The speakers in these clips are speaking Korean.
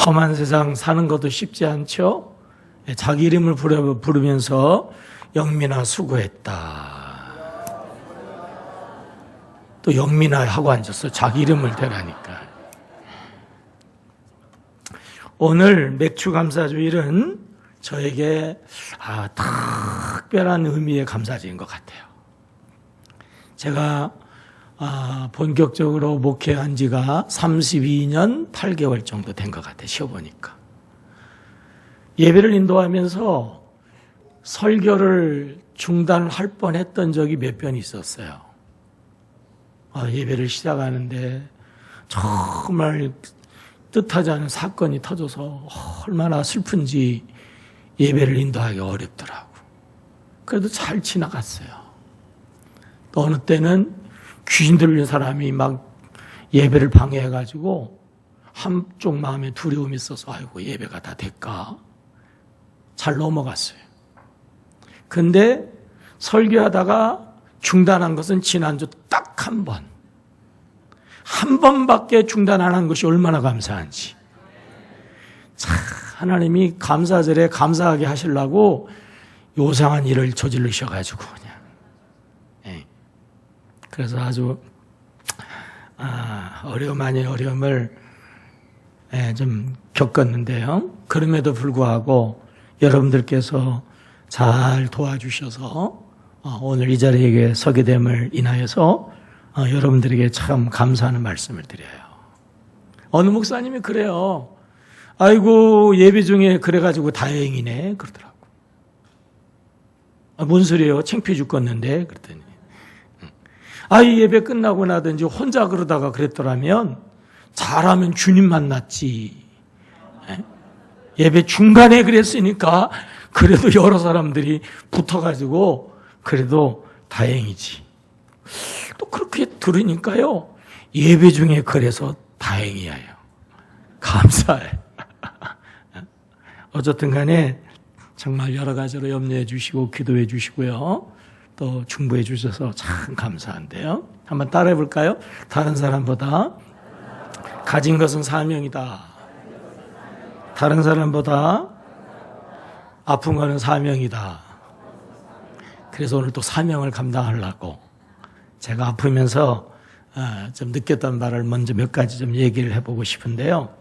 험한 세상 사는 것도 쉽지 않죠. 자기 이름을 부르면서 영민아 수고했다. 또 영민아 하고 앉았어. 자기 이름을 대라니까. 오늘 맥주 감사주일은 저에게 특별한 의미의 감사주일인 것 같아요. 제가 본격적으로 목회한 지가 32년 8개월 정도 된 것 같아요. 쉬어보니까. 예배를 인도하면서 설교를 중단할 뻔했던 적이 몇 번 있었어요. 예배를 시작하는데 정말 뜻하지 않은 사건이 터져서 얼마나 슬픈지 예배를 인도하기 어렵더라고. 그래도 잘 지나갔어요. 또 어느 때는 귀신 들린 사람이 막 예배를 방해해가지고 한쪽 마음에 두려움이 있어서 아이고 예배가 다 될까? 잘 넘어갔어요. 근데 설교하다가 중단한 것은 지난주 딱 한 번. 한 번밖에 중단 안 한 것이 얼마나 감사한지. 참 하나님이 감사절에 감사하게 하시려고 요상한 일을 저지르셔가지고 그냥. 그래서 아주 어려움 아닌 어려움을 좀 겪었는데요. 그럼에도 불구하고 여러분들께서 잘 도와주셔서 오늘 이 자리에 서게 됨을 인하여서 여러분들에게 참 감사하는 말씀을 드려요. 어느 목사님이 그래요. 아이고 예배 중에 그래가지고 다행이네 그러더라고. 뭔 소리예요? 창피해 죽겠는데 그랬더니 이 예배 끝나고 나든지 혼자 그러다가 그랬더라면 잘하면 주님 만났지. 예배 중간에 그랬으니까 그래도 여러 사람들이 붙어가지고 그래도 다행이지. 또 그렇게 들으니까요. 예배 중에 그래서 다행이에요. 감사해. 어쨌든 간에 정말 여러 가지로 염려해 주시고 기도해 주시고요. 또 중보해 주셔서 참 감사한데요. 한번 따라해 볼까요? 다른 사람보다 가진 것은 사명이다. 다른 사람보다 아픈 것은 사명이다. 그래서 오늘 또 사명을 감당하려고 제가 아프면서 좀 느꼈던 바를 먼저 몇 가지 좀 얘기를 해보고 싶은데요.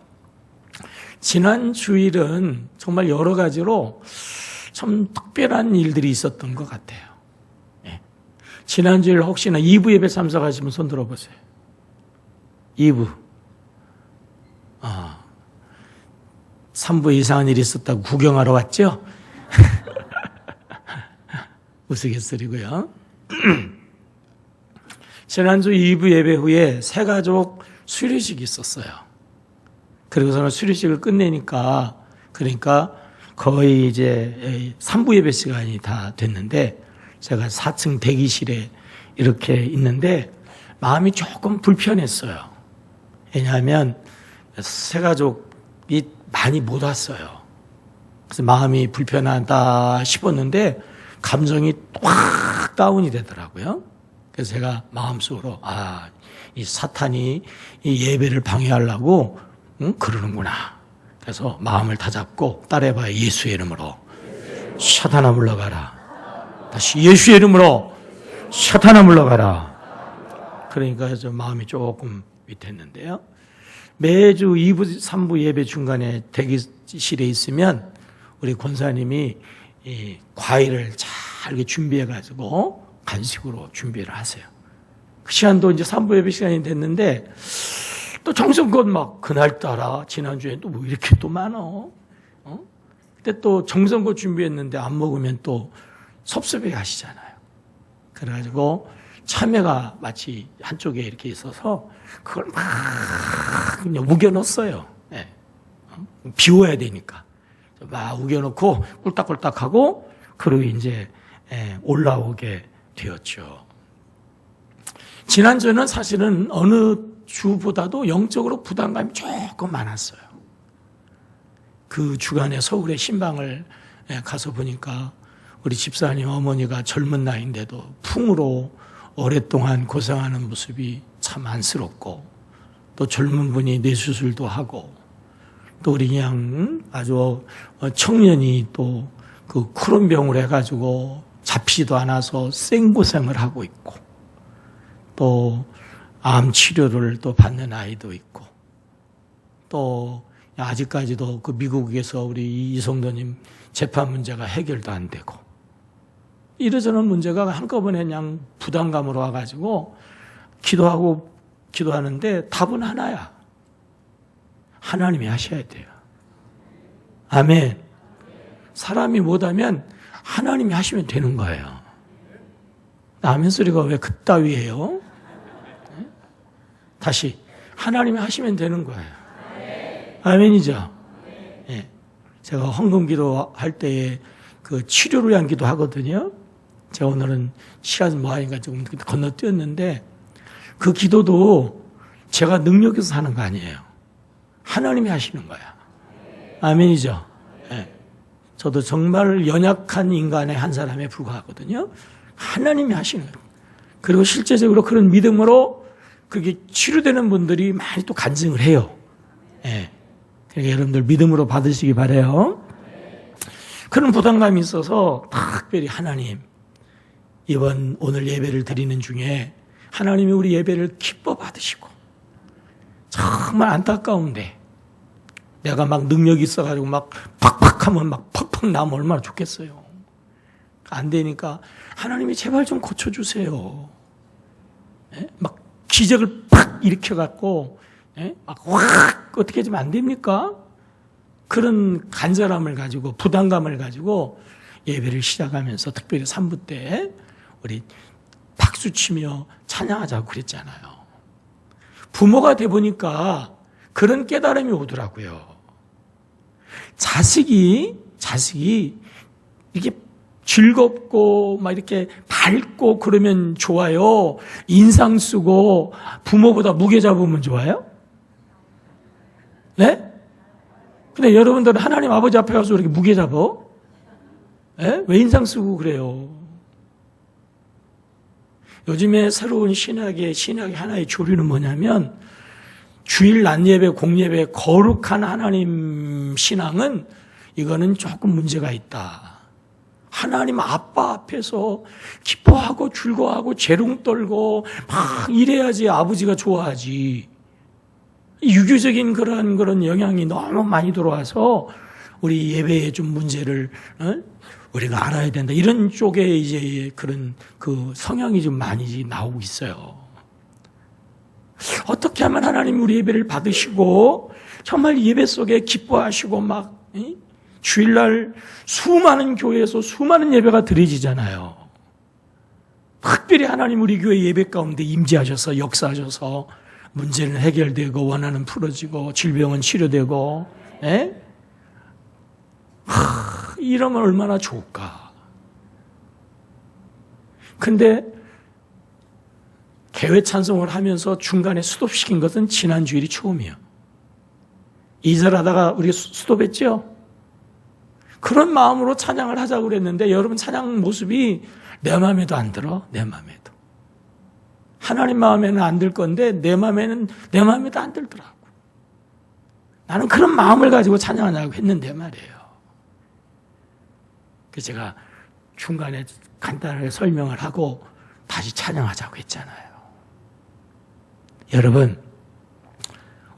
지난 주일은 정말 여러 가지로 참 특별한 일들이 있었던 것 같아요. 지난 주일 혹시나 2부 예배 참석하시면 손 들어보세요. 2부. 3부 이상한 일이 있었다고 구경하러 왔죠? 우스갯소리고요. 지난주 2부 예배 후에 새가족 수료식이 있었어요. 그리고서는 수료식을 끝내니까 그러니까 거의 이제 3부 예배 시간이 다 됐는데 제가 4층 대기실에 이렇게 있는데 마음이 조금 불편했어요. 왜냐하면 새가족이 많이 못 왔어요. 그래서 마음이 불편하다 싶었는데 감정이 확 다운이 되더라고요. 그래서 제가 마음속으로 이 사탄이 이 예배를 방해하려고 그러는구나. 그래서 마음을 다잡고 따라해봐요. 예수의 이름으로 사탄아 물러가라. 다시 예수의 이름으로 사탄아 물러가라. 그러니까 좀 마음이 조금 위태했는데요. 매주 2부, 3부 예배 중간에 대기실에 있으면 우리 권사님이 이 과일을 잘 이렇게 준비해가지고 간식으로 준비를 하세요. 그 시간도 이제 3부 예배 시간이 됐는데 또 정성껏 막 그날따라 지난주에 또 뭐 이렇게 또 많어. 그때 또 정성껏 준비했는데 안 먹으면 또 섭섭해 하시잖아요. 그래가지고 참외가 마치 한쪽에 이렇게 있어서 그걸 막 그냥 우겨넣었어요. 네. 비워야 되니까. 막 우겨놓고 꿀딱꿀딱하고 그리고 이제 올라오게 되었죠. 지난주는 사실은 어느 주보다도 영적으로 부담감이 조금 많았어요. 그 주간에 서울의 신방을 가서 보니까 우리 집사님 어머니가 젊은 나이인데도 풍으로 오랫동안 고생하는 모습이 참 안쓰럽고 또 젊은 분이 뇌수술도 하고 또 우리 그냥 아주 청년이 또 그 크론병을 해가지고 잡히지도 않아서 생고생을 하고 있고, 또 암 치료를 또 받는 아이도 있고, 또 아직까지도 그 미국에서 우리 이성도님 재판 문제가 해결도 안 되고, 이러저런 문제가 한꺼번에 그냥 부담감으로 와가지고 기도하는데 답은 하나야. 하나님이 하셔야 돼요. 아멘. 사람이 못하면 하나님이 하시면 되는 거예요. 아멘 소리가 왜 그따위예요? 다시 하나님이 하시면 되는 거예요. 아멘이죠? 예. 제가 헌금기도 할 때에 그 치료를 위한 기도 하거든요. 제가 오늘은 시간이 뭐하니까 조금 건너뛰었는데, 그 기도도 제가 능력에서 하는 거 아니에요. 하나님이 하시는 거야. 아멘이죠? 예. 저도 정말 연약한 인간의 한 사람에 불과하거든요. 하나님이 하시는 거예요. 그리고 실제적으로 그런 믿음으로 그게 치료되는 분들이 많이 또 간증을 해요. 예. 그러니까 여러분들 믿음으로 받으시기 바라요. 그런 부담감이 있어서 특별히 하나님, 오늘 예배를 드리는 중에 하나님이 우리 예배를 기뻐 받으시고, 정말 안타까운데 내가 막 능력이 있어가지고 막 팍팍하면 막 팍팍 나면 얼마나 좋겠어요. 안 되니까 하나님이 제발 좀 고쳐주세요. 예? 막 기적을 팍 일으켜갖고, 예? 막 확 어떻게 하면 안 됩니까? 그런 간절함을 가지고 부담감을 가지고 예배를 시작하면서 특별히 3부 때 우리 박수치며 찬양하자고 그랬잖아요. 부모가 돼 보니까 그런 깨달음이 오더라고요. 자식이 이렇게 즐겁고 막 이렇게 밝고 그러면 좋아요? 인상 쓰고 부모보다 무게 잡으면 좋아요? 네? 근데 여러분들은 하나님 아버지 앞에 가서 이렇게 무게 잡아? 네? 왜 인상 쓰고 그래요? 요즘에 새로운 신학의 하나의 조류는 뭐냐면, 주일 낮예배, 공예배, 거룩한 하나님 신앙은 이거는 조금 문제가 있다. 하나님 아빠 앞에서 기뻐하고 즐거워하고 재롱 떨고 막 이래야지 아버지가 좋아하지. 유교적인 그런 영향이 너무 많이 들어와서 우리 예배에 좀 문제를 우리가 알아야 된다. 이런 쪽에 이제 그런 그 성향이 좀 많이 나오고 있어요. 어떻게 하면 하나님 우리 예배를 받으시고 정말 예배 속에 기뻐하시고 막 주일날 수많은 교회에서 수많은 예배가 드려지잖아요. 특별히 하나님 우리 교회 예배 가운데 임재하셔서 역사하셔서 문제는 해결되고 원한은 풀어지고 질병은 치료되고, 예? 이러면 얼마나 좋을까. 근데 개회 찬송을 하면서 중간에 스톱시킨 것은 지난 주일이 처음이에요. 2절 하다가 우리가 스톱했죠? 그런 마음으로 찬양을 하자고 그랬는데 여러분 찬양 모습이 내 마음에도 안 들어. 내 마음에도. 하나님 마음에는 안 들 건데 내 마음에도 안 들더라고. 나는 그런 마음을 가지고 찬양하자고 했는데 말이에요. 그래서 제가 중간에 간단하게 설명을 하고 다시 찬양하자고 했잖아요. 여러분,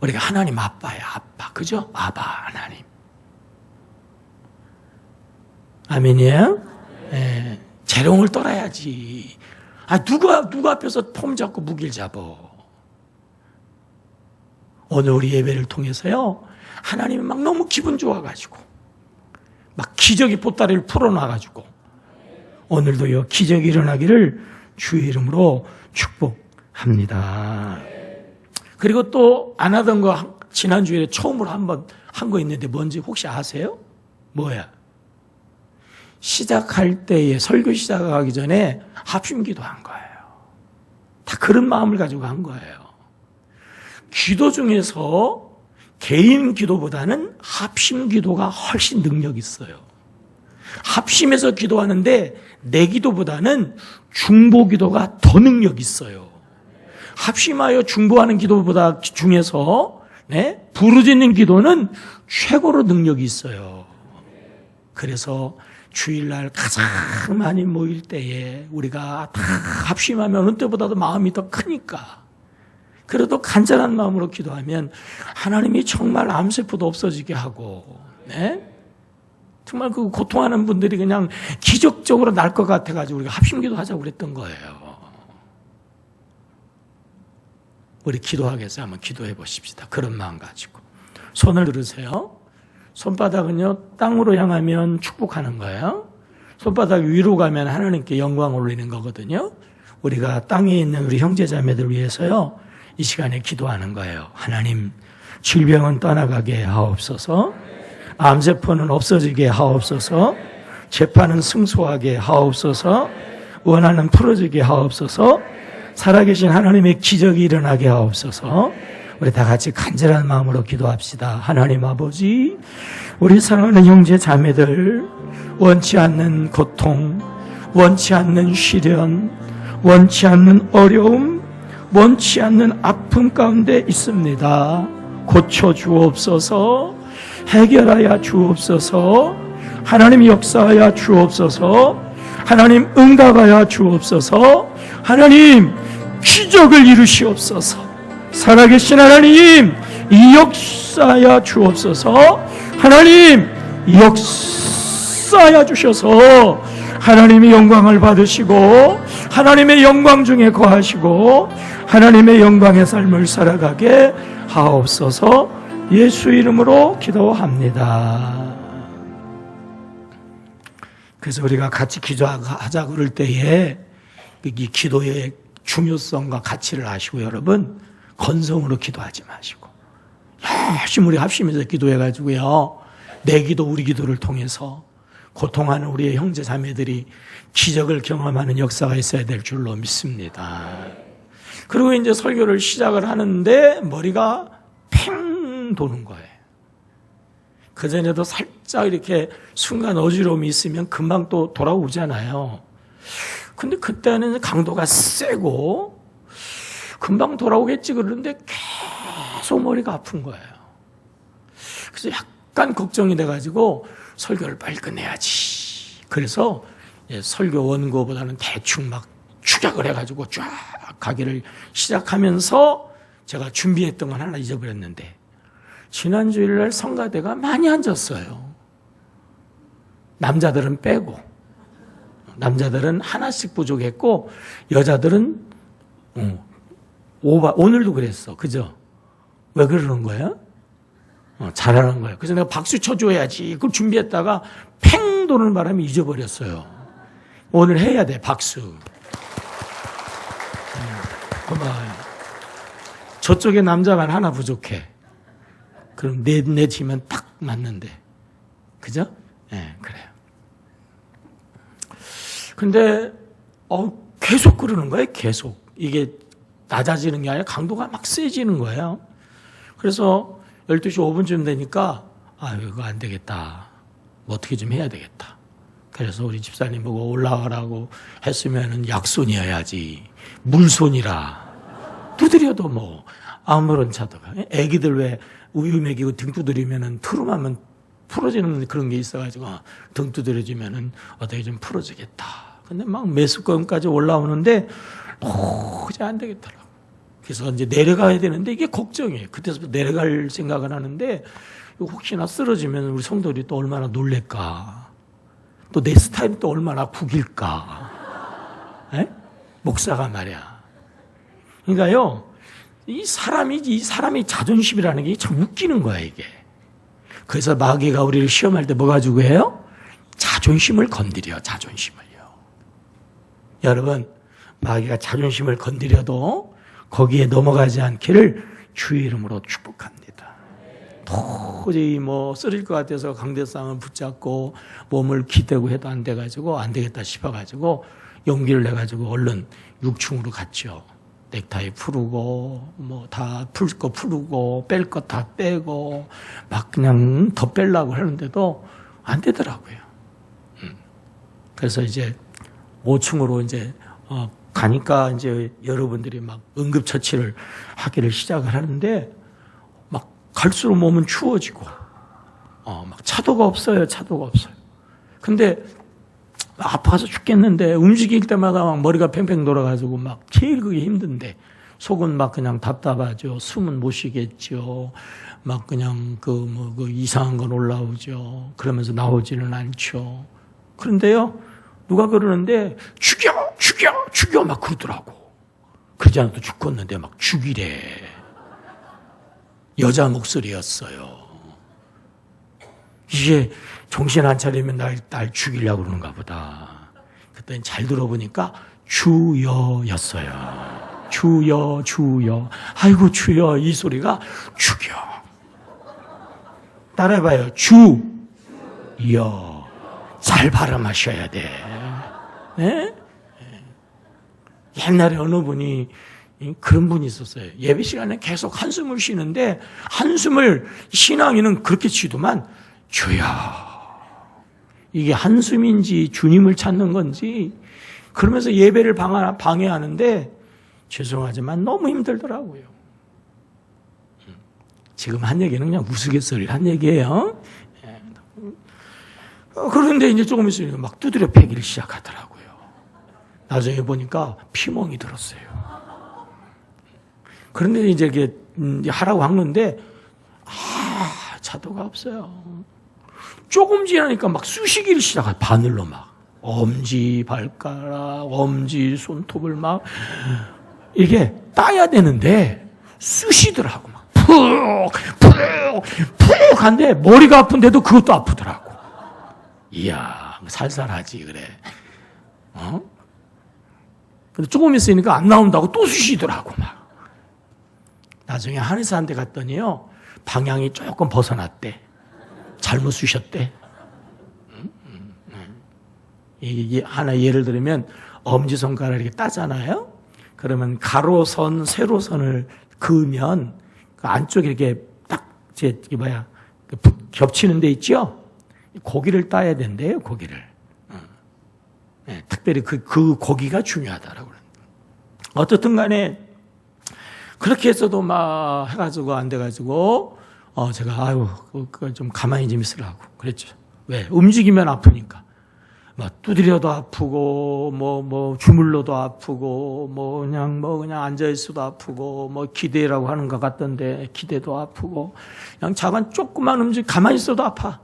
우리가 하나님 아빠야, 아빠. 그죠? 아바, 하나님. 아멘이에요? 예. 재롱을 떨어야지. 누가 앞에서 폼 잡고 무기를 잡어. 오늘 우리 예배를 통해서요, 하나님이 막 너무 기분 좋아가지고, 막 기적의 보따리를 풀어놔가지고, 오늘도요, 기적이 일어나기를 주의 이름으로 축복합니다. 그리고 또 안 하던 거 지난주에 처음으로 한번 한 거 있는데 뭔지 혹시 아세요? 뭐야? 시작할 때에 설교 시작하기 전에 합심기도 한 거예요. 다 그런 마음을 가지고 한 거예요. 기도 중에서 개인 기도보다는 합심 기도가 훨씬 능력이 있어요. 합심해서 기도하는데 내 기도보다는 중보 기도가 더 능력이 있어요. 합심하여 중보하는 기도보다 중에서 네? 부르짖는 기도는 최고로 능력이 있어요. 그래서 주일날 가장 많이 모일 때에 우리가 다 합심하면 어느 때보다도 마음이 더 크니까, 그래도 간절한 마음으로 기도하면 하나님이 정말 암세포도 없어지게 하고, 네? 정말 그 고통하는 분들이 그냥 기적적으로 날 것 같아가지고 우리가 합심기도 하자고 그랬던 거예요. 우리 기도하기 위해서 한번 기도해 보십시다. 그런 마음 가지고. 손을 들으세요. 손바닥은요, 땅으로 향하면 축복하는 거예요. 손바닥 위로 가면 하나님께 영광 올리는 거거든요. 우리가 땅에 있는 우리 형제자매들 위해서요, 이 시간에 기도하는 거예요. 하나님, 질병은 떠나가게 하옵소서, 암세포는 없어지게 하옵소서, 재판은 승소하게 하옵소서, 원한은 풀어지게 하옵소서, 살아계신 하나님의 기적이 일어나게 하옵소서. 우리 다 같이 간절한 마음으로 기도합시다. 하나님 아버지, 우리 사랑하는 형제 자매들, 원치 않는 고통, 원치 않는 시련, 원치 않는 어려움, 원치 않는 아픔 가운데 있습니다. 고쳐 주옵소서, 해결하여 주옵소서, 하나님 역사하여 주옵소서, 하나님 응답하여 주옵소서, 하나님 기적을 이루시옵소서. 살아계신 하나님, 이 역사하여 주옵소서. 하나님, 역사하여 주셔서 하나님의 영광을 받으시고 하나님의 영광 중에 거하시고 하나님의 영광의 삶을 살아가게 하옵소서. 예수 이름으로 기도합니다. 그래서 우리가 같이 기도하자 그럴 때에 이 기도의 중요성과 가치를 아시고, 여러분, 건성으로 기도하지 마시고 열심히 우리 합심해서 기도해가지고요, 내 기도 우리 기도를 통해서 고통하는 우리의 형제 자매들이 기적을 경험하는 역사가 있어야 될 줄로 믿습니다. 그리고 이제 설교를 시작을 하는데 머리가 팽 도는 거예요. 그전에도 살짝 이렇게 순간 어지러움이 있으면 금방 또 돌아오잖아요. 근데 그때는 강도가 세고 금방 돌아오겠지 그러는데 계속 머리가 아픈 거예요. 그래서 약간 걱정이 돼가지고 설교를 빨리 끝내야지. 그래서 설교 원고보다는 대충 막 축약을 해가지고 쫙 가기를 시작하면서 제가 준비했던 건 하나 잊어버렸는데, 지난 주일날 성가대가 많이 앉았어요. 남자들은 빼고. 남자들은 하나씩 부족했고 여자들은 오늘도 그랬어. 그죠? 왜 그러는 거예요? 잘하는 거예요. 그래서 내가 박수 쳐줘야지. 그걸 준비했다가 팽 도는 바람에 잊어버렸어요. 오늘 해야 돼, 박수. 고마워요. 저쪽에 남자만 하나 부족해. 그럼 넷 치면 딱 맞는데. 그죠? 네, 그래요. 근데 계속 그러는 거예요. 계속. 이게 낮아지는 게 아니라 강도가 막 세지는 거예요. 그래서 12시 5분쯤 되니까 이거 안 되겠다. 뭐 어떻게 좀 해야 되겠다. 그래서 우리 집사님 보고 올라가라고 했으면은 약손이어야지. 물손이라. 두드려도 뭐 아무런 차도가. 애기들 왜 우유 먹이고 등 두드리면은 트름하면 풀어지는 그런 게 있어가지고 등 두드려지면은 어떻게 좀 풀어지겠다. 근데 막 매수권까지 올라오는데 도저히 안 되겠더라고. 그래서 이제 내려가야 되는데 이게 걱정이에요. 그때서부터 내려갈 생각을 하는데 혹시나 쓰러지면 우리 성도들이 또 얼마나 놀랄까. 또 내 스타일이 또 얼마나 구길까. 에? 목사가 말이야. 그러니까요, 이 사람이 자존심이라는 게 참 웃기는 거야, 이게. 그래서 마귀가 우리를 시험할 때 뭐 가지고 해요? 자존심을 건드려, 자존심을요. 여러분, 마귀가 자존심을 건드려도 거기에 넘어가지 않기를 주의 이름으로 축복합니다. 도저히 뭐 쓰러질 것 같아서 강대상을 붙잡고 몸을 기대고 해도 안 돼가지고 안 되겠다 싶어가지고 용기를 내가지고 얼른 6층으로 갔죠. 넥타이 풀고 뭐 다 풀 거 풀고 뺄 거 다 빼고 막 그냥 더 빼려고 하는데도 안 되더라고요. 그래서 이제 5층으로 이제 가니까 이제 여러분들이 막 응급처치를 하기를 시작을 하는데 막 갈수록 몸은 추워지고, 막 차도가 없어요. 차도가 없어요. 근데 아파서 죽겠는데 움직일 때마다 막 머리가 팽팽 돌아가지고 막 제일 그게 힘든데 속은 막 그냥 답답하죠. 숨은 못 쉬겠죠. 막 그냥 그 이상한 건 올라오죠. 그러면서 나오지는 않죠. 그런데요, 누가 그러는데 죽여 막 그러더라고. 그러지 않아도 죽겠는데 막 죽이래. 여자 목소리였어요. 이게 정신 안 차리면 날 죽이려고 그러는가 보다. 그랬더니 잘 들어보니까 주여였어요. 주여. 아이고 주여, 이 소리가 죽여. 따라해봐요. 주여. 잘 발음하셔야 돼. 네? 옛날에 어느 분이 그런 분이 있었어요. 예배 시간에 계속 한숨을 쉬는데 한숨을 신앙인은 그렇게 쉬더만 주여. 이게 한숨인지 주님을 찾는 건지 그러면서 예배를 방해하는데 죄송하지만 너무 힘들더라고요. 지금 한 얘기는 그냥 우스갯소리를 한 얘기예요. 그런데 이제 조금 있으니까 막 두드려 패기를 시작하더라고요. 나중에 보니까 피멍이 들었어요. 그런데 이제 이렇게 하라고 하는데 차도가 없어요. 조금 지나니까 막 쑤시기를 시작해. 바늘로 막 엄지 발가락, 엄지 손톱을 막 이게 따야 되는데 쑤시더라고. 막 푹 한데 머리가 아픈데도 그것도 아프더라고. 이야, 살살하지 그래. 근데 조금 있으니까 안 나온다고 또 쑤시더라고 막. 나중에 한의사한테 갔더니요, 방향이 조금 벗어났대. 잘못 쑤셨대. 이게 하나 예를 들면 엄지손가락을 이렇게 따잖아요. 그러면 가로선, 세로선을 그으면 그 안쪽에 이렇게 딱 겹치는 데 있죠. 고기를 따야 된대요. 고기를. 네, 특별히 그 고기가 중요하다라고 그래요. 어떻든 간에 그렇게 했어도 막 해가지고 안 돼가지고 제가 그거 좀 가만히 좀 있으라고 그랬죠. 왜? 움직이면 아프니까. 막 두드려도 아프고 뭐 주물러도 아프고 그냥 앉아 있어도 아프고 기대라고 하는 것 같던데 기대도 아프고 그냥 작은 조그만 가만히 있어도 아파.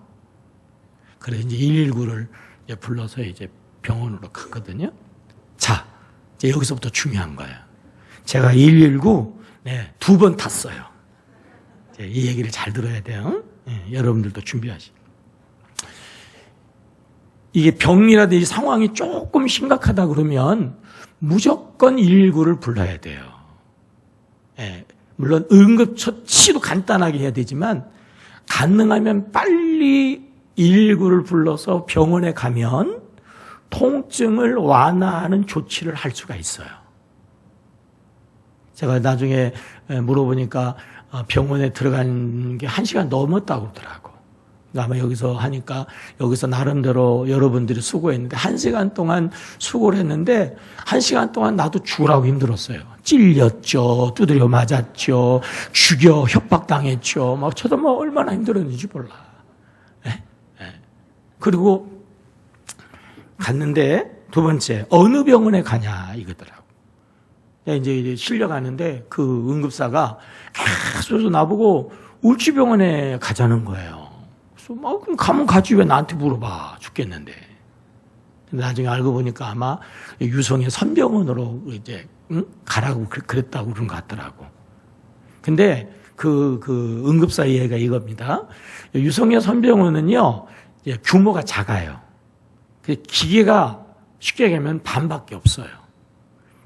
그래서 이제 119를 이제 불러서 이제 병원으로 갔거든요. 자, 이제 여기서부터 중요한 거예요. 제가 119 두 번 탔어요. 이 얘기를 잘 들어야 돼요. 여러분들도 준비하시고. 이게 병이라든지 상황이 조금 심각하다 그러면 무조건 119를 불러야 돼요. 물론 응급처치도 간단하게 해야 되지만 가능하면 빨리 119를 불러서 병원에 가면 통증을 완화하는 조치를 할 수가 있어요. 제가 나중에 물어보니까 병원에 들어간 게 1시간 넘었다고 그러더라고. 아마 여기서 하니까 여기서 나름대로 여러분들이 수고했는데 1시간 동안 수고를 했는데 1시간 동안 나도 죽으라고 힘들었어요. 찔렸죠. 두드려 맞았죠. 죽여 협박당했죠. 막 저도 얼마나 힘들었는지 몰라. 그리고 갔는데 두 번째 어느 병원에 가냐 이거더라고. 이제 실려가는데 그 응급사가 계속 나보고 울주병원에 가자는 거예요. 그래서 그럼 가면 가지 왜 나한테 물어봐. 죽겠는데. 근데 나중에 알고 보니까 아마 유성의 선병원으로 이제 가라고 그랬다고 그런 것 같더라고. 근데 그 응급사 이해가 이겁니다. 유성의 선병원은요 규모가 작아요. 기계가 쉽게 얘기하면 반밖에 없어요.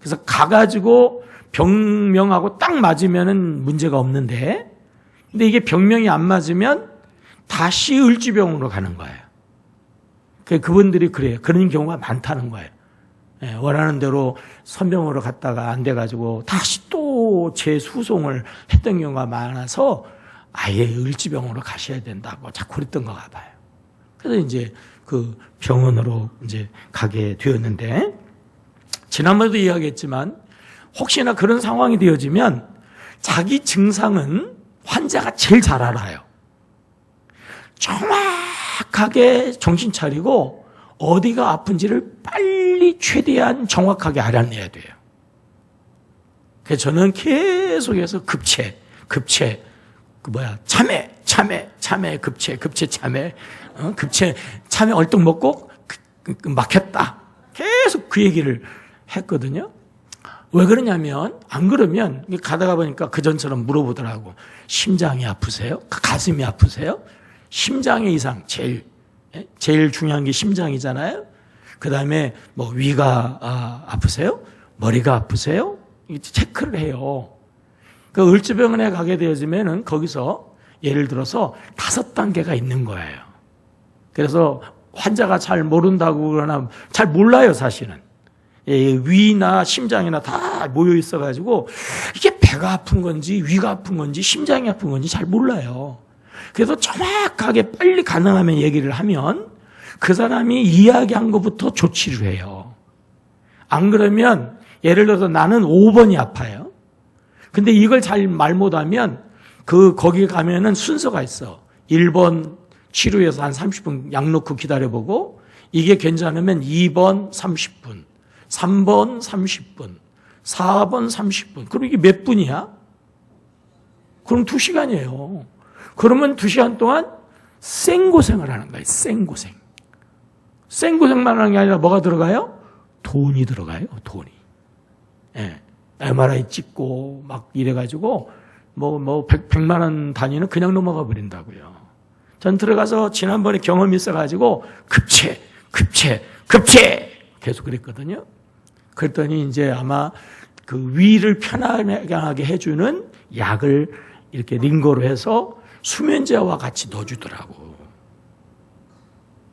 그래서 가가지고 병명하고 딱 맞으면은 문제가 없는데, 근데 이게 병명이 안 맞으면 다시 을지병원으로 가는 거예요. 그분들이 그래요. 그런 경우가 많다는 거예요. 원하는 대로 선병원으로 갔다가 안 돼가지고 다시 또 재수송을 했던 경우가 많아서 아예 을지병원으로 가셔야 된다고 자꾸 그랬던 것 같아요. 그래서 이제 그 병원으로 이제 가게 되었는데, 지난번에도 이야기했지만 혹시나 그런 상황이 되어지면 자기 증상은 환자가 제일 잘 알아요. 정확하게 정신 차리고 어디가 아픈지를 빨리 최대한 정확하게 알아내야 돼요. 그래서 저는 계속해서 참회, 참회 얼떡 먹고 막혔다. 계속 그 얘기를 했거든요. 왜 그러냐면, 안 그러면 가다가 보니까 그전처럼 물어보더라고. 심장이 아프세요? 가슴이 아프세요? 심장의 이상, 제일 중요한 게 심장이잖아요. 그 다음에 뭐 위가 아프세요? 머리가 아프세요? 체크를 해요. 그 을지병원에 가게 되어지면은 거기서 예를 들어서 5단계가 있는 거예요. 그래서 환자가 잘 모른다고 그러나 잘 몰라요, 사실은. 위나 심장이나 다 모여 있어가지고 이게 배가 아픈 건지 위가 아픈 건지 심장이 아픈 건지 잘 몰라요. 그래서 정확하게 빨리 가능하면 얘기를 하면 그 사람이 이야기한 것부터 조치를 해요. 안 그러면 예를 들어서 나는 5번이 아파요. 근데 이걸 잘 말 못하면 거기 가면은 순서가 있어. 1번 치료해서 한 30분 약 놓고 기다려보고 이게 괜찮으면 2번 30분, 3번 30분, 4번 30분. 그럼 이게 몇 분이야? 그럼 2시간이에요. 그러면 2시간 동안 생고생을 하는 거예요. 생고생. 생고생만 하는 게 아니라 뭐가 들어가요? 돈이 들어가요. 돈이. 예. MRI 찍고 막 이래가지고 뭐 100만 원 단위는 그냥 넘어가 버린다고요. 전 들어가서 지난번에 경험이 있어가지고 급체 계속 그랬거든요. 그랬더니 이제 아마 그 위를 편안하게 해주는 약을 이렇게 링거로 해서 수면제와 같이 넣어주더라고.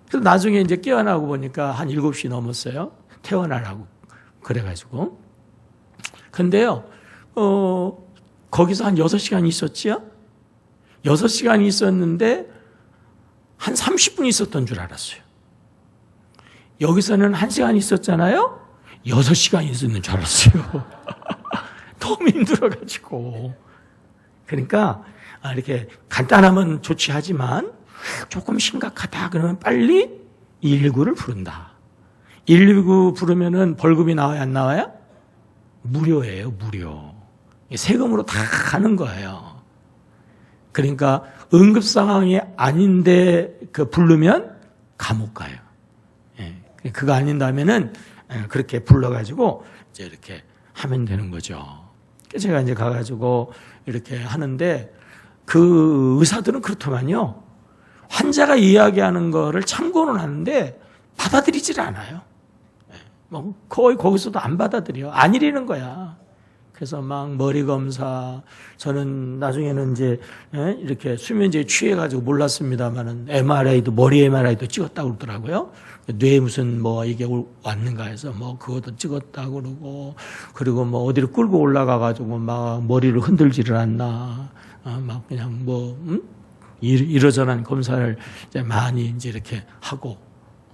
그래서 나중에 이제 깨어나고 보니까 한 7시 넘었어요. 퇴원하라고 그래가지고. 근데요, 거기서 한 6시간 있었지요? 6시간 있었는데 한 30분 있었던 줄 알았어요. 여기서는 1시간 있었잖아요? 6시간 있었는 줄 알았어요. 너무 힘들어가지고. 그러니까 이렇게 간단하면 조치하지만 조금 심각하다 그러면 빨리 119를 부른다. 119 부르면은 벌금이 나와요, 안 나와요? 무료예요, 무료. 세금으로 다 가는 거예요. 그러니까 응급 상황이 아닌데 부르면 감옥 가요. 예. 그거 아닌다면은 그렇게 불러가지고 이제 이렇게 하면 되는 거죠. 제가 이제 가가지고 이렇게 하는데 그 의사들은 그렇더만요. 환자가 이야기하는 거를 참고는 하는데 받아들이질 않아요. 뭐 거의 거기서도 안 받아들여. 아니라는 거야. 그래서 막 머리 검사, 저는 나중에는 이제 이렇게 수면제에 취해가지고 몰랐습니다만은 머리 MRI도 찍었다고 그러더라고요. 뇌에 무슨 뭐 이게 왔는가 해서 뭐 그것도 찍었다고 그러고, 그리고 뭐 어디를 끌고 올라가가지고 막 머리를 흔들지를 않나, 막 그냥 뭐 이러저러한 검사를 이제 많이 이제 이렇게 하고.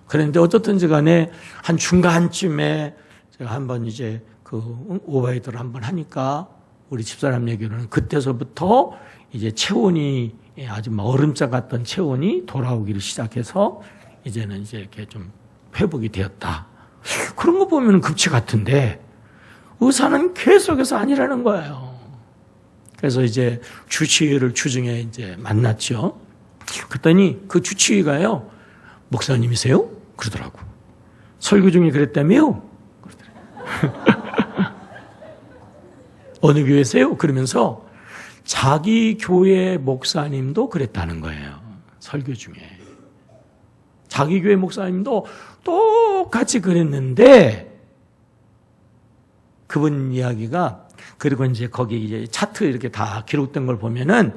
그런데 어떻든지 간에 한 중간쯤에 제가 한번 이제 오바이더를 한번 하니까 우리 집사람 얘기로는 그때서부터 이제 체온이 아주 얼음자 같던 체온이 돌아오기를 시작해서 이제는 이제 이렇게 좀 회복이 되었다. 그런 거 보면 급체 같은데 의사는 계속해서 아니라는 거예요. 그래서 이제 주치의를 주중에 이제 만났죠. 그랬더니 그 주치의가요, 목사님이세요? 그러더라고. 설교 중에 그랬다며요? 그러더라고. 어느 교회세요? 그러면서 자기 교회 목사님도 그랬다는 거예요. 설교 중에. 자기 교회 목사님도 똑같이 그랬는데 그분 이야기가, 그리고 이제 거기 이제 차트 이렇게 다 기록된 걸 보면은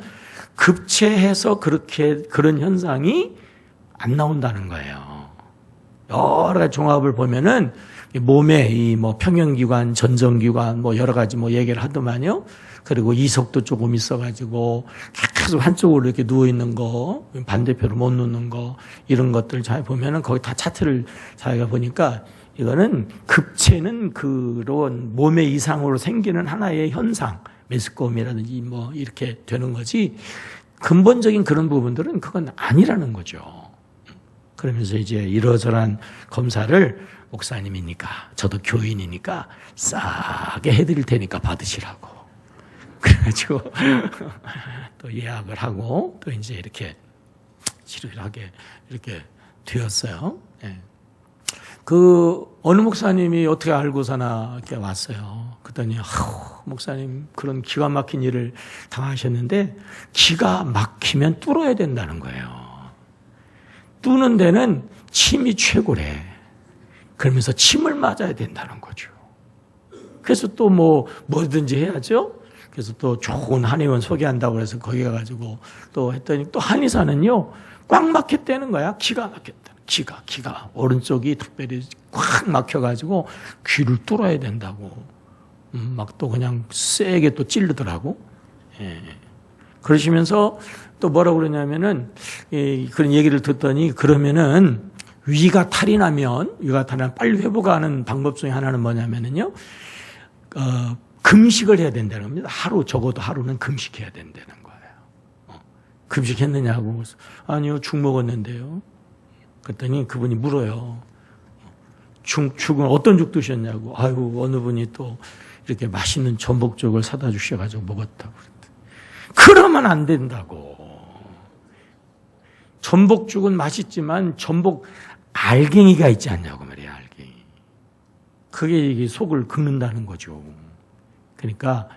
급체해서 그런 현상이 안 나온다는 거예요. 여러 가지 종합을 보면은 몸에 이 뭐 평형기관, 전정기관 뭐 여러 가지 뭐 얘기를 하더만요. 그리고 이석도 조금 있어가지고 계속 한쪽으로 이렇게 누워 있는 거, 반대표로 못 누는 거, 이런 것들 잘 보면은 거기 다 차트를 자기가 보니까 이거는 급체는 그런 몸의 이상으로 생기는 하나의 현상, 매스컴이라든지 뭐 이렇게 되는 거지 근본적인 그런 부분들은 그건 아니라는 거죠. 그러면서 이제 이러저러한 검사를 목사님이니까 저도 교인이니까 싸게 해드릴 테니까 받으시라고. 그래가지고 또 예약을 하고 또 이제 이렇게 치료를 하게 이렇게 되었어요. 예. 그 어느 목사님이 어떻게 알고서나 이렇게 왔어요. 그랬더니 목사님 그런 기가 막힌 일을 당하셨는데 기가 막히면 뚫어야 된다는 거예요. 뚫는 데는 침이 최고래. 그러면서 침을 맞아야 된다는 거죠. 그래서 또 뭐든지 해야죠. 그래서 또 좋은 한의원 소개한다고 해서 거기 가가지고 또 했더니 또 한의사는요 꽉 막혔다는 거야. 기가 막혔다. 기가 오른쪽이 특별히 꽉 막혀가지고 귀를 뚫어야 된다고 막 또 그냥 세게 또 찌르더라고. 예. 그러시면서 또 뭐라고 그러냐면은 그런 얘기를 듣더니 그러면은 위가 탈이 나면 빨리 회복하는 방법 중에 하나는 뭐냐면은요 금식을 해야 된다는 겁니다. 적어도 하루는 금식해야 된다는 거예요. 금식했느냐고. 아니요, 죽 먹었는데요. 그랬더니 그분이 물어요. 죽은 어떤 죽 드셨냐고. 아이고, 어느 분이 또 이렇게 맛있는 전복죽을 사다 주셔가지고 먹었다고. 그러면 안 된다고. 전복죽은 맛있지만 전복 알갱이가 있지 않냐고 말이야, 알갱이. 그게 이게 속을 긁는다는 거죠. 그러니까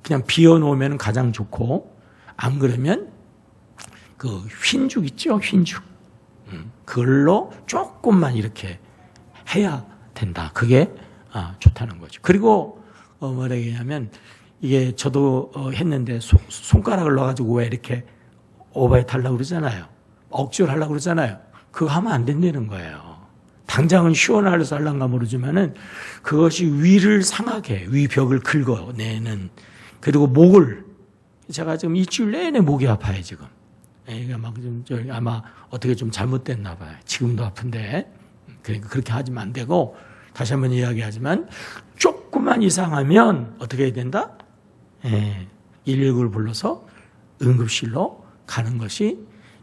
그냥 비워놓으면 가장 좋고 안 그러면 그 흰죽 있죠, 흰죽. 그걸로 조금만 이렇게 해야 된다. 그게 좋다는 거죠. 그리고 뭐라 얘기하면 이게 저도 했는데 손가락을 넣어가지고 왜 이렇게 오바해 달라고 그러잖아요. 억지로 하려고 그러잖아요. 그거 하면 안 된다는 거예요. 당장은 시원해서 하려는가 모르지만은 그것이 위를 상하게 위벽을 긁어내는. 그리고 목을 제가 지금 일주일 내내 목이 아파요 지금. 애가 막 좀 아마 어떻게 좀 잘못됐나 봐요. 지금도 아픈데 그러니까 그렇게 하시면 안 되고 다시 한번 이야기하지만 조금만 이상하면 어떻게 해야 된다? 119를 불러서 응급실로 가는 것이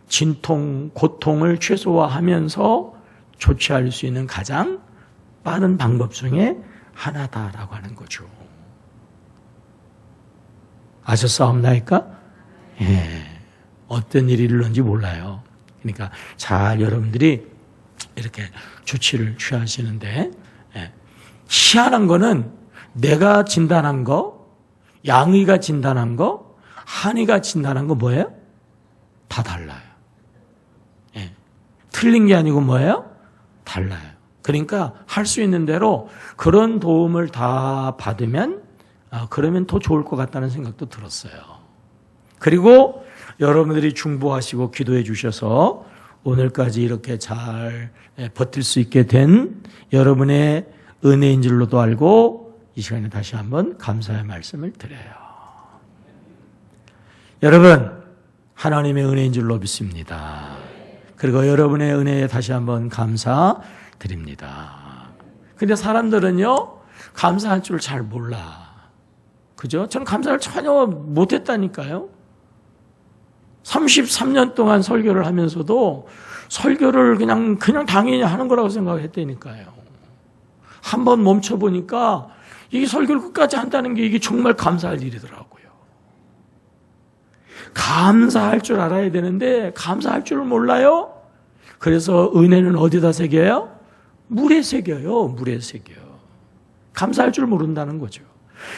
진통, 고통을 최소화하면서 조치할 수 있는 가장 빠른 방법 중에 하나다라고 하는 거죠. 아셨사옵나이까? 예. 어떤 일이 일어난지 몰라요. 그러니까 잘 여러분들이 이렇게 조치를 취하시는데, 예. 희한한 거는 내가 진단한 거, 양의가 진단한 거, 한의가 진단한 거 뭐예요? 다 달라요. 예. 틀린 게 아니고 뭐예요? 달라요. 그러니까 할 수 있는 대로 그런 도움을 다 받으면 그러면 더 좋을 것 같다는 생각도 들었어요. 그리고 여러분들이 중보하시고 기도해 주셔서 오늘까지 이렇게 잘 버틸 수 있게 된 여러분의 은혜인 줄로도 알고 이 시간에 다시 한번 감사의 말씀을 드려요. 여러분, 하나님의 은혜인 줄로 믿습니다. 그리고 여러분의 은혜에 다시 한번 감사드립니다. 근데 사람들은요, 감사할 줄 잘 몰라. 그죠? 저는 감사를 전혀 못했다니까요. 33년 동안 설교를 하면서도 설교를 그냥 당연히 하는 거라고 생각했다니까요. 한번 멈춰보니까 이게 설교를 끝까지 한다는 게 이게 정말 감사할 일이더라고요. 감사할 줄 알아야 되는데 감사할 줄을 몰라요. 그래서 은혜는 어디다 새겨요? 물에 새겨요. 물에 새겨요. 감사할 줄 모른다는 거죠.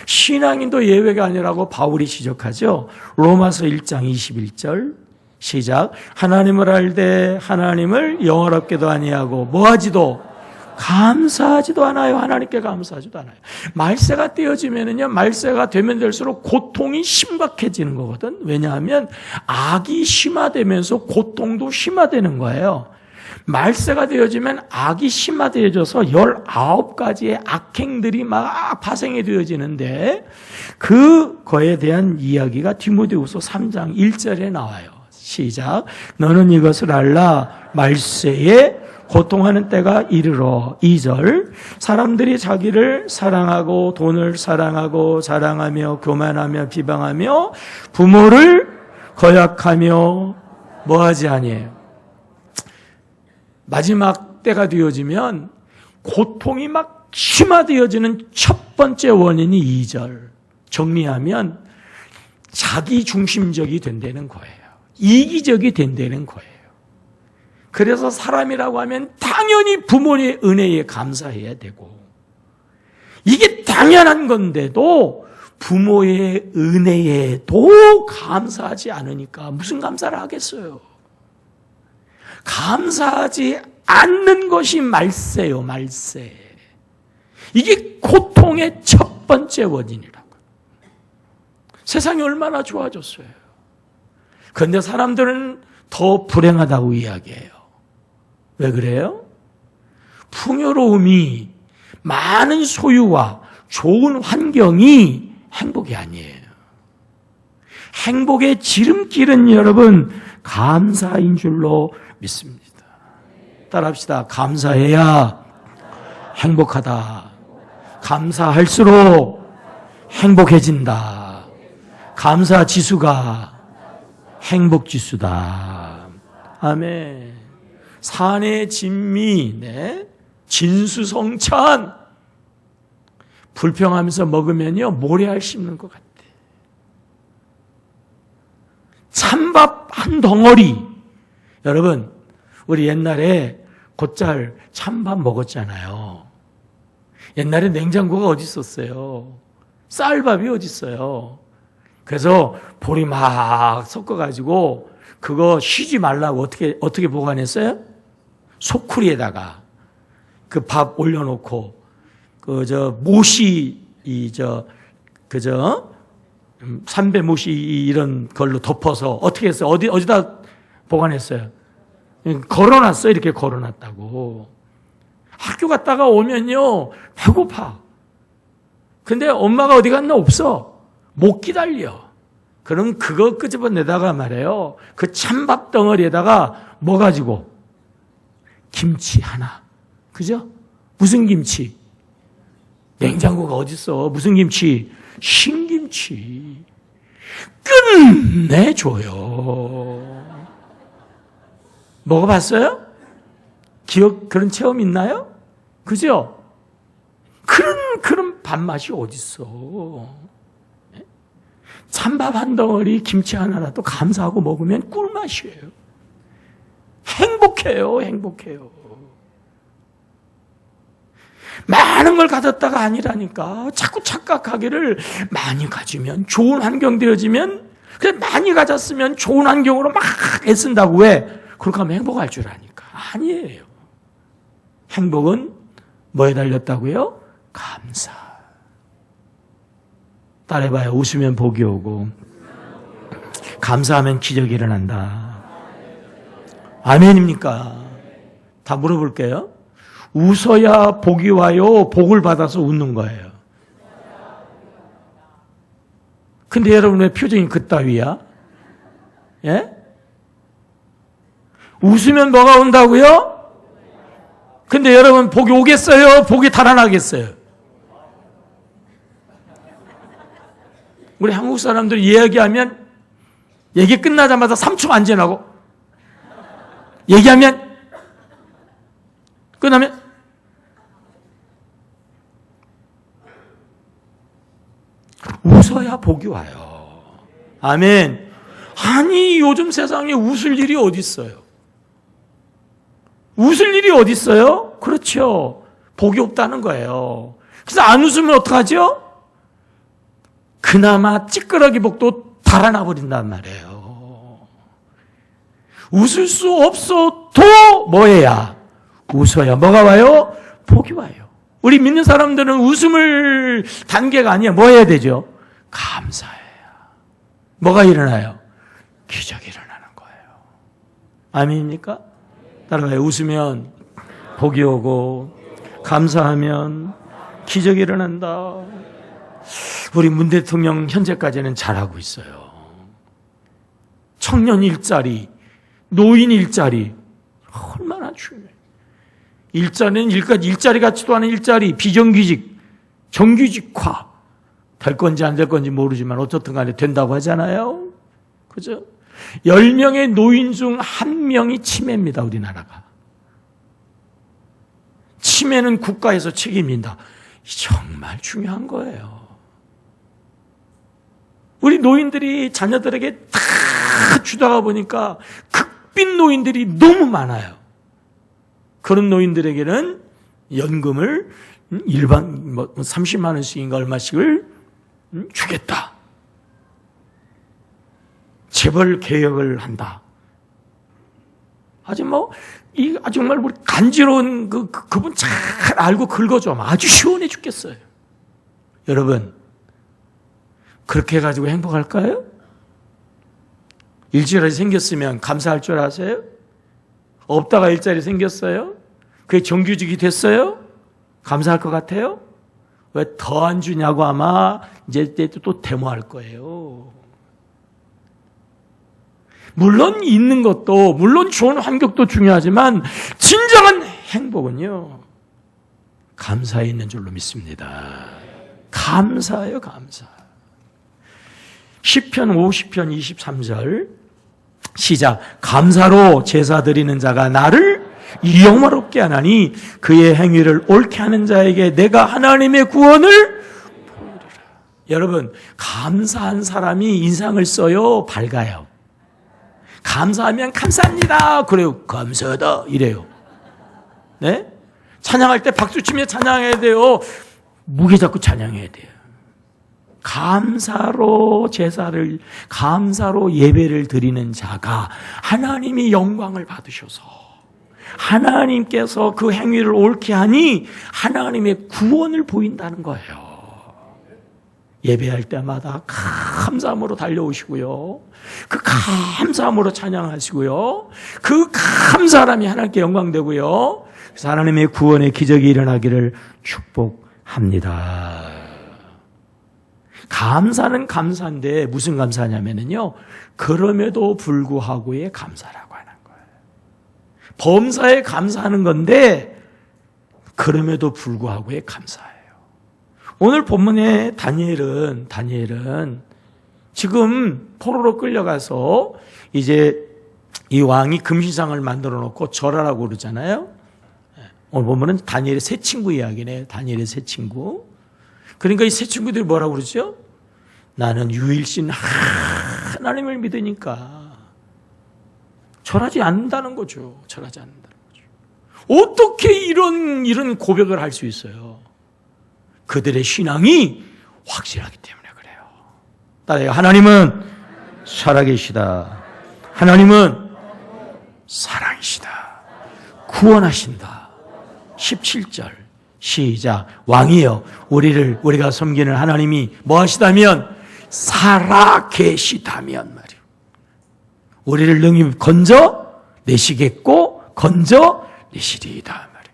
신앙인도 예외가 아니라고 바울이 지적하죠. 로마서 1장 21절 시작. 하나님을 알되 하나님을 영화롭게도 아니하고 뭐하지도 감사하지도 않아요. 하나님께 감사하지도 않아요. 말세가 떼어지면은요, 말세가 되면 될수록 고통이 심각해지는 거거든. 왜냐하면 악이 심화되면서 고통도 심화되는 거예요. 말세가 되어지면 악이 심화되어져서 19가지의 악행들이 막 파생이 되어지는데 그거에 대한 이야기가 디모데후서 3장 1절에 나와요. 시작. 너는 이것을 알라. 말세에 고통하는 때가 이르러. 2절 사람들이 자기를 사랑하고 돈을 사랑하고 자랑하며 교만하며 비방하며 부모를 거역하며 뭐하지 아니에요. 마지막 때가 되어지면 고통이 막 심화되어지는 첫 번째 원인이 2절. 정리하면 자기 중심적이 된다는 거예요. 이기적이 된다는 거예요. 그래서 사람이라고 하면 당연히 부모의 은혜에 감사해야 되고, 이게 당연한 건데도 부모의 은혜에도 감사하지 않으니까 무슨 감사를 하겠어요? 감사하지 않는 것이 말세요, 말세. 이게 고통의 첫 번째 원인이라고. 세상이 얼마나 좋아졌어요. 그런데 사람들은 더 불행하다고 이야기해요. 왜 그래요? 풍요로움이, 많은 소유와 좋은 환경이 행복이 아니에요. 행복의 지름길은 여러분 감사인 줄로 믿습니다. 따라합시다. 감사해야 행복하다. 감사할수록 행복해진다. 감사 지수가 행복 지수다. 아멘. 산의 진미, 네. 진수성찬. 불평하면서 먹으면요, 모래알 씹는 것 같아. 찬밥 한 덩어리. 여러분, 우리 옛날에 곧잘 찬밥 먹었잖아요. 옛날에 냉장고가 어디 있었어요? 쌀밥이 어디 있어요? 그래서 보리 막 섞어가지고 그거 쉬지 말라고 어떻게 보관했어요? 소쿠리에다가 그 밥 올려놓고 모시 삼배 모시 이런 걸로 덮어서 어떻게 했어요? 어디다 보관했어요? 걸어놨어요. 이렇게 걸어놨다고. 학교 갔다가 오면요, 배고파. 근데 엄마가 어디 갔나 없어. 못 기다려. 그럼 그거 끄집어내다가 말이에요. 그 찬밥 덩어리에다가 뭐 가지고? 김치 하나. 그죠? 무슨 김치? 냉장고가 어딨어? 무슨 김치? 신김치. 끝내줘요. 먹어봤어요? 그런 체험 있나요? 그죠? 그런 밥맛이 어딨어? 찬밥 한 덩어리 김치 하나라도 감사하고 먹으면 꿀맛이에요. 행복해요. 많은 걸 가졌다가 아니라니까. 자꾸 착각하기를 많이 가지면, 좋은 환경 되어지면, 그냥 많이 가졌으면 좋은 환경으로 막 애쓴다고. 왜? 그렇게 하면 행복할 줄 아니까. 아니에요. 행복은 뭐에 달렸다고요? 감사. 따라해봐요. 웃으면 복이 오고, 감사하면 기적이 일어난다. 아멘입니까? 다 물어볼게요. 웃어야 복이 와요? 복을 받아서 웃는 거예요? 근데 여러분 왜 표정이 그따위야? 예? 웃으면 뭐가 온다고요? 근데 여러분 복이 오겠어요? 복이 달아나겠어요? 우리 한국 사람들 이야기하면 얘기 끝나자마자 3초 안 지나고 얘기하면 끝나면 웃어야 복이 와요. 아멘. 아니 요즘 세상에 웃을 일이 어디 있어요? 웃을 일이 어디 있어요? 그렇죠. 복이 없다는 거예요. 그래서 안 웃으면 어떡하죠? 그나마 찌끄러기 복도 달아나 버린단 말이에요. 웃을 수 없어도 뭐 해야? 웃어야 뭐가 와요? 복이 와요. 우리 믿는 사람들은 웃음을 단계가 아니야. 뭐 해야 되죠? 감사해야. 뭐가 일어나요? 기적이 일어나는 거예요. 아멘입니까? 따라가요. 웃으면 복이 오고 감사하면 기적이 일어난다. 우리 문 대통령 현재까지는 잘하고 있어요. 청년 일자리, 노인 일자리 얼마나 중요해요. 일자리는 일자리 같지도 않은 일자리, 비정규직, 정규직화. 될 건지 안 될 건지 모르지만 어떻든 간에 된다고 하잖아요. 그죠? 10명의 노인 중 1명이 치매입니다, 우리나라가. 치매는 국가에서 책임진다. 정말 중요한 거예요. 우리 노인들이 자녀들에게 다 주다가 보니까 극빈 노인들이 너무 많아요. 그런 노인들에게는 연금을 일반 30만 원씩인가 얼마씩을 주겠다. 재벌 개혁을 한다. 아주 정말 우리 간지러운 그분 잘 알고 긁어줘. 아주 시원해 죽겠어요. 여러분, 그렇게 해가지고 행복할까요? 일자리 생겼으면 감사할 줄 아세요? 없다가 일자리 생겼어요? 그게 정규직이 됐어요? 감사할 것 같아요? 왜 더 안 주냐고 아마 이제 또 데모할 거예요. 물론 있는 것도, 물론 좋은 환경도 중요하지만 진정한 행복은요, 감사에 있는 줄로 믿습니다. 감사예요, 감사. 시편 50편 23절 시작. 감사로 제사 드리는 자가 나를 영화롭게 하나니 그의 행위를 옳게 하는 자에게 내가 하나님의 구원을 보이리라. 여러분, 감사한 사람이 인상을 써요, 밝아요? 감사하면 감사합니다. 그래요. 감사하다. 이래요. 네? 찬양할 때 박수치며 찬양해야 돼요. 무게 잡고 찬양해야 돼요. 감사로 감사로 예배를 드리는 자가 하나님이 영광을 받으셔서 하나님께서 그 행위를 옳게 하니 하나님의 구원을 보인다는 거예요. 예배할 때마다 감사함으로 달려오시고요. 그 감사함으로 찬양하시고요. 그 감사함이 하나님께 영광되고요. 그래서 하나님의 구원의 기적이 일어나기를 축복합니다. 감사는 감사인데 무슨 감사냐면요, 그럼에도 불구하고의 감사라고 하는 거예요. 범사에 감사하는 건데 그럼에도 불구하고의 감사예요. 오늘 본문의 다니엘은 지금 포로로 끌려가서 이제 이 왕이 금신상을 만들어 놓고 절하라고 그러잖아요. 오늘 본문은 다니엘의 세 친구 이야기네요. 다니엘의 세 친구. 그러니까 이 세 친구들이 뭐라고 그러죠? 나는 유일신 하나님을 믿으니까 절하지 않는다는 거죠. 절하지 않는다는 거죠. 어떻게 이런 고백을 할 수 있어요? 그들의 신앙이 확실하기 때문에 그래요. 따라해요. 하나님은 살아계시다. 하나님은 사랑이시다. 구원하신다. 17절 시작. 왕이여, 우리가 섬기는 하나님이 뭐 하시다면 살아계시다면 말이요. 우리를 능히 건져내시겠고 건져내시리이다 말이요.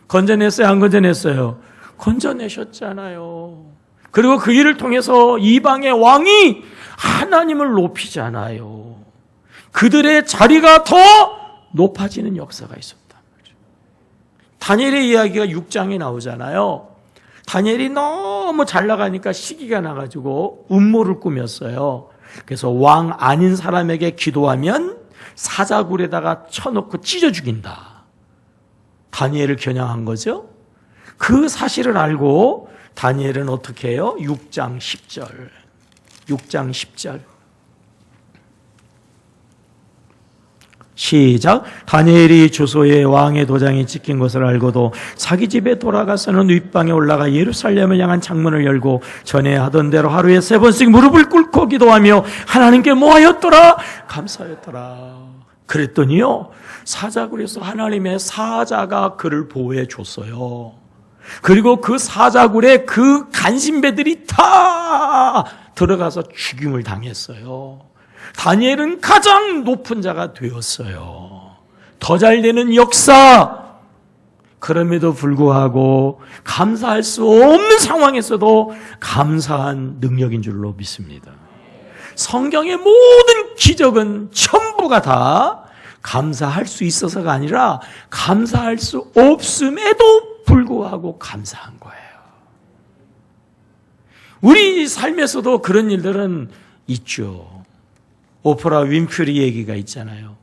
건져냈어요, 안 건져냈어요? 건져내셨잖아요. 그리고 그 일을 통해서 이방의 왕이 하나님을 높이잖아요. 그들의 자리가 더 높아지는 역사가 있었단 말이죠. 다니엘의 이야기가 6장에 나오잖아요. 다니엘이 너무 잘 나가니까 시기가 나가지고 음모를 꾸몄어요. 그래서 왕 아닌 사람에게 기도하면 사자굴에다가 쳐놓고 찢어 죽인다. 다니엘을 겨냥한 거죠. 그 사실을 알고 다니엘은 어떻게 해요? 6장 10절 시작. 다니엘이 주소에 왕의 도장이 찍힌 것을 알고도 자기 집에 돌아가서는 윗방에 올라가 예루살렘을 향한 창문을 열고 전에 하던 대로 하루에 3번씩 무릎을 꿇고 기도하며 하나님께 뭐하였더라? 감사하였더라. 그랬더니요, 사자굴에서 하나님의 사자가 그를 보호해 줬어요. 그리고 그 사자굴에 그 간신배들이 다 들어가서 죽임을 당했어요. 다니엘은 가장 높은 자가 되었어요. 더 잘 되는 역사. 그럼에도 불구하고 감사할 수 없는 상황에서도 감사한 능력인 줄로 믿습니다. 성경의 모든 기적은 전부가 다 감사할 수 있어서가 아니라 감사할 수 없음에도 불구하고 감사한 거예요. 우리 삶에서도 그런 일들은 있죠. 오프라 윈프리 얘기가 있잖아요.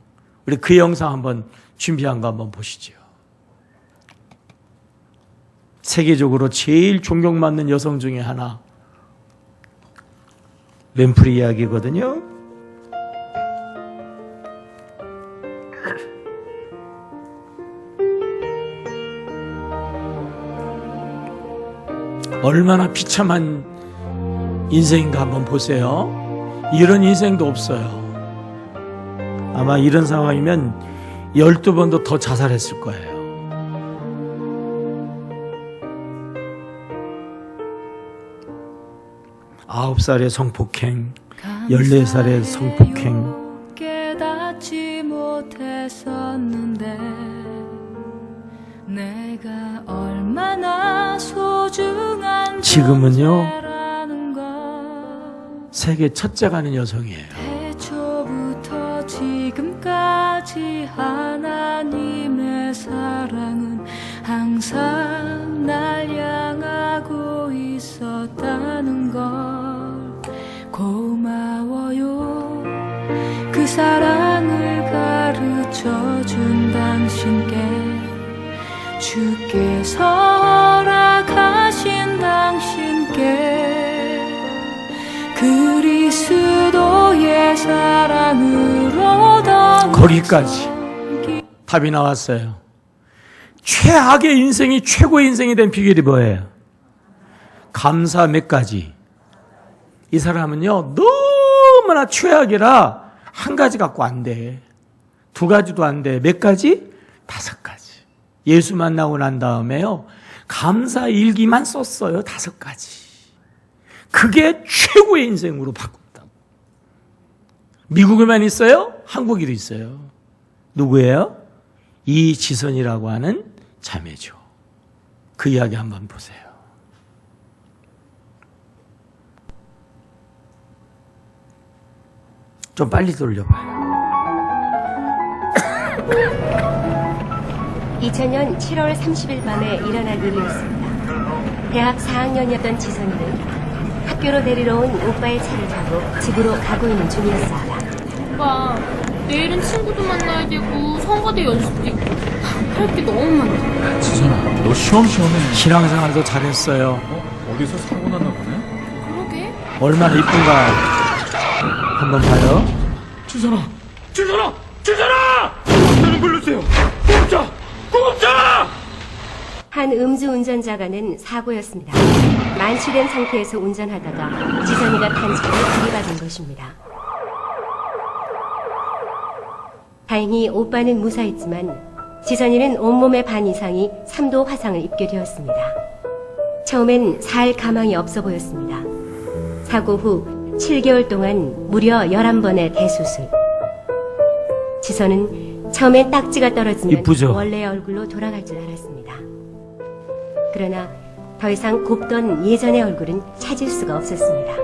우리 그 영상 한번 준비한 거 한번 보시죠. 세계적으로 제일 존경받는 여성 중에 하나, 윈프리 이야기거든요. 얼마나 비참한 인생인가 한번 보세요. 이런 인생도 없어요. 아마 이런 상황이면 12번도 더 자살했을 거예요. 아홉 살의 성폭행, 14살의 성폭행. 깨닫지 못했었는데 내가 얼마나 소중한 지금은요, 존재라는 걸 세계 첫째 가는 여성이에요. 태초부터 지금까지 하나님의 사랑은 항상 날 향하고 있었다는 걸 고마워요. 그 사랑을 가르쳐준 당신께, 주께서 허락하신 당신께, 그리스도의 사랑으로 더 거기까지 답이 나왔어요. 최악의 인생이 최고의 인생이 된 비결이 뭐예요? 감사 몇 가지. 이 사람은요, 너무나 최악이라 한 가지 갖고 안 돼. 두 가지도 안 돼. 몇 가지? 5가지. 예수 만나고 난 다음에요, 감사 일기만 썼어요. 5가지. 그게 최고의 인생으로 바꿨다고. 미국에만 있어요? 한국에도 있어요. 누구예요? 이지선이라고 하는 자매죠. 그 이야기 한번 보세요. 좀 빨리 돌려봐요. 2000년 7월 30일 밤에 일어난 일이었습니다. 대학 4학년이었던 지선이는 학교로 데리러 온 오빠의 차를 타고 집으로 가고 있는 중이었습니다. 오빠, 내일은 친구도 만나야 되고 성가대 연습도 있고 할 게 너무 많아. 지선아, 너 시험해. 신앙생활도 잘했어요. 어디서 사고 났나 보네? 그러게. 얼마나 이쁜가 한번 봐요. 지선아! 나를 불러주세요! 구급차! 한 음주운전자가 낸 사고였습니다. 만취된 상태에서 운전하다가 지선이가 탄 차를 들이받은 것입니다. 다행히 오빠는 무사했지만 지선이는 온몸의 반 이상이 3도 화상을 입게 되었습니다. 처음엔 살 가망이 없어 보였습니다. 사고 후 7개월 동안 무려 11번의 대수술. 지선은 처음엔 딱지가 떨어지면 이쁘죠? 원래의 얼굴로 돌아갈 줄 알았습니다. 그러나 더 이상 곱던 예전의 얼굴은 찾을 수가 없었습니다.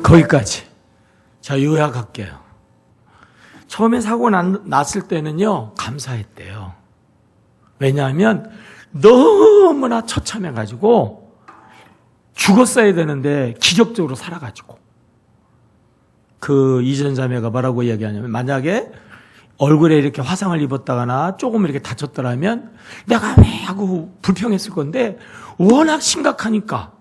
거기까지. 자, 요약할게요. 처음에 사고 났을 때는요, 감사했대요. 왜냐하면 너무나 처참해가지고 죽었어야 되는데 기적적으로 살아가지고. 그 이전자매가 뭐라고 이야기하냐면, 만약에 얼굴에 이렇게 화상을 입었다거나 조금 이렇게 다쳤더라면 내가 왜 하고 불평했을 건데, 워낙 심각하니까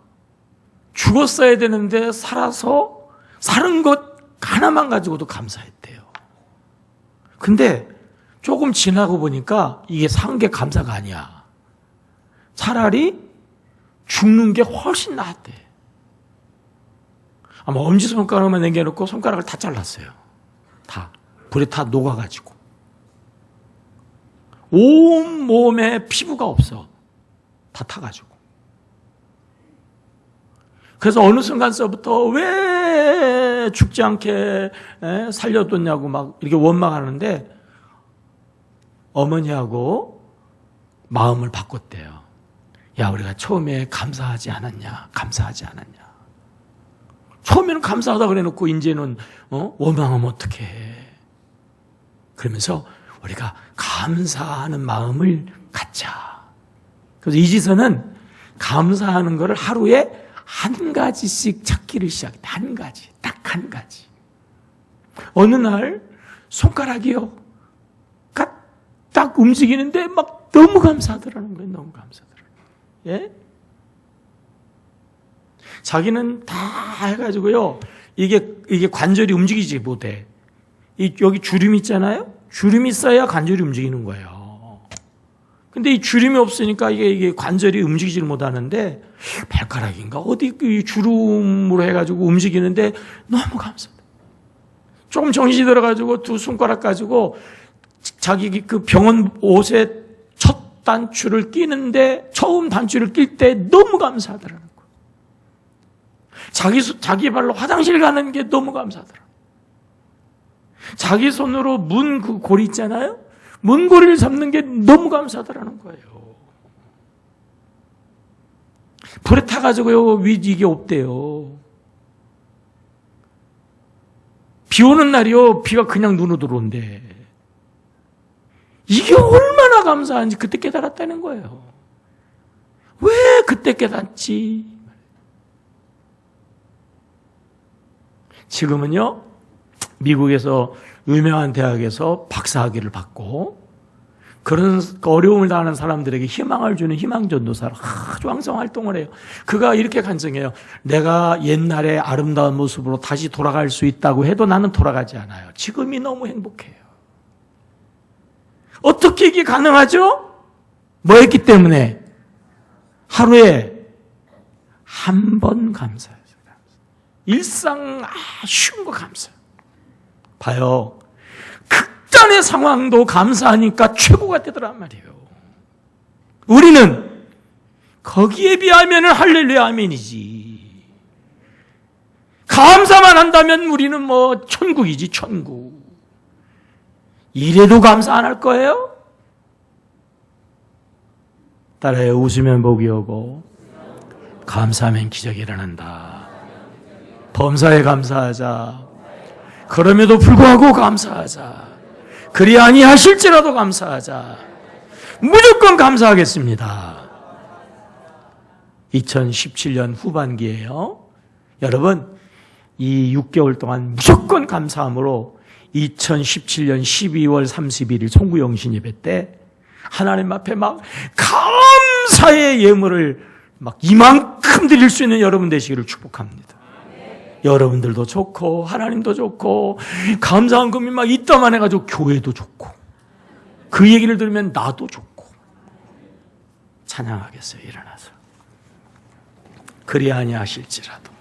죽었어야 되는데 살아서 사는 것 하나만 가지고도 감사했대요. 근데 조금 지나고 보니까 이게 산 게 감사가 아니야. 차라리 죽는 게 훨씬 낫대. 아마 엄지손가락만 남겨놓고 손가락을 다 잘랐어요. 다. 불에 다 녹아가지고. 온 몸에 피부가 없어. 다 타가지고. 그래서 어느 순간서부터 왜 죽지 않게 살려뒀냐고 막 이렇게 원망하는데, 어머니하고 마음을 바꿨대요. 야, 우리가 처음에 감사하지 않았냐? 감사하지 않았냐? 처음에는 감사하다 그래놓고 이제는 원망하면 어떡해? 그러면서 우리가 감사하는 마음을 갖자. 그래서 이지선은 감사하는 것을 하루에 한 가지씩 찾기를 시작했다. 한 가지, 딱 한 가지. 어느 날 손가락이요, 딱 움직이는데 막 너무 감사하더라는 거예요. 너무 감사하더라는 거예요. 예? 자기는 다 해가지고요, 이게 관절이 움직이지 못해. 여기 주름 있잖아요? 주름이 있어야 관절이 움직이는 거예요. 근데 이 주름이 없으니까 이게 관절이 움직이지를 못하는데, 발가락인가? 어디 이 주름으로 해가지고 움직이는데 너무 감사하다. 조금 정신이 들어가지고 두 손가락 가지고 자기 그 병원 옷에 첫 단추를 끼는데, 처음 단추를 낄 때 너무 감사하더라는 거예요. 자기 발로 화장실 가는 게 너무 감사하더라. 자기 손으로 문 그 고리 있잖아요? 문고리를 잡는 게 너무 감사하더라는 거예요. 불에 타가지고요, 이게 없대요. 비 오는 날이요, 비가 그냥 눈으로 들어온대. 이게 얼마나 감사한지 그때 깨달았다는 거예요. 왜 그때 깨닫지? 지금은요, 미국에서 유명한 대학에서 박사학위를 받고 그런 어려움을 당하는 사람들에게 희망을 주는 희망전도사로 아주 왕성 활동을 해요. 그가 이렇게 간증해요. 내가 옛날의 아름다운 모습으로 다시 돌아갈 수 있다고 해도 나는 돌아가지 않아요. 지금이 너무 행복해요. 어떻게 이게 가능하죠? 뭐 했기 때문에? 하루에 한 번 감사해요. 일상 쉬운 거 감사해요. 봐요. 극단의 상황도 감사하니까 최고가 되더란 말이에요. 우리는 거기에 비하면 할렐루야 아멘이지. 감사만 한다면 우리는 뭐 천국이지, 천국. 이래도 감사 안 할 거예요? 따라해요. 웃으면 복이 오고 감사하면 기적이 일어난다. 범사에 감사하자. 그럼에도 불구하고 감사하자. 그리 아니하실지라도 감사하자. 무조건 감사하겠습니다. 2017년 후반기에요. 여러분, 이 6개월 동안 무조건 감사함으로 2017년 12월 31일 송구영신 예배 때 하나님 앞에 막 감사의 예물을 막 이만큼 드릴 수 있는 여러분 되시기를 축복합니다. 여러분들도 좋고 하나님도 좋고 감사한 금이 막 있다만 해가지고 교회도 좋고 그 얘기를 들으면 나도 좋고 찬양하겠어요. 일어나서. 그리 아니하실지라도